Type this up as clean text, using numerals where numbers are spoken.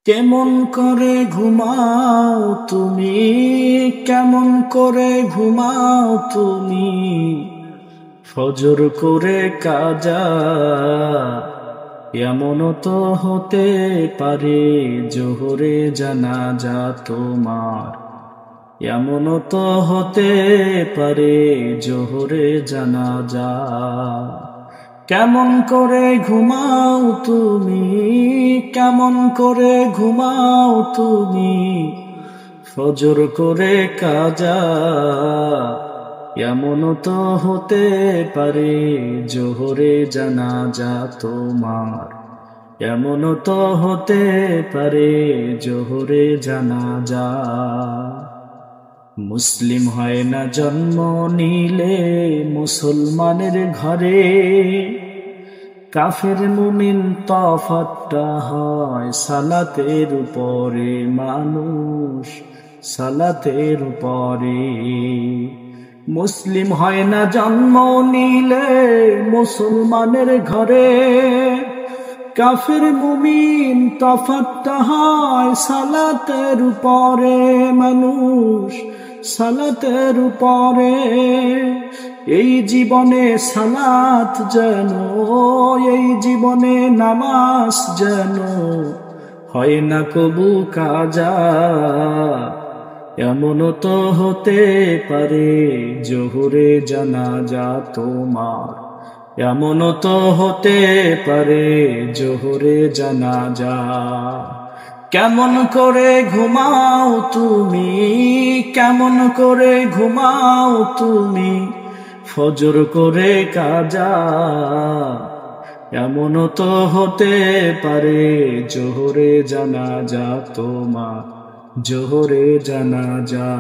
কেমন করে ঘুমাও তুমি, কেমন করে ঘুমাও তুমি, ফজর করে কাজা। এমন তো হতে পারে জোহরে জানাজা তোমার, এমন তো হতে পারে জোহরে জানাজা। কেমন করে ঘুমাও তুমি, কেমন করে ঘুমাও তুমি, ফজর করে কাজা। এমন তো হতে পারে জোহরে জানাজা তোমার, এমন তো হতে পারে জোহরে জানাজা। মুসলিম হয় না জন্ম নিলে মুসলমানের ঘরে, কাফের মুমিন তফাৎটা হয় সালাতের উপরে, মানুষ সালাতের উপরে। মুসলিম হয় না জন্ম নিলে মুসলমানের ঘরে, কাফের মুমিন তফাৎটা হয় সালাতের উপরে, মানুষ সালাতের উপরে। এই জীবনে সালাত যেন, এই জীবনে নামাজ যেন হয় না কবু কাজা। এমন তো হতে পারে জোহরে জানাজা তোমার, এমন তো হতে পারে জোহরে জানাজা। কেমন করে ঘুমাও তুমি, কেমন করে ঘুমাও তুমি, ফজর করে কাজা। এমন তো হতে পারে জোহরে জানাজা তোমার, জোহরে জানাজা।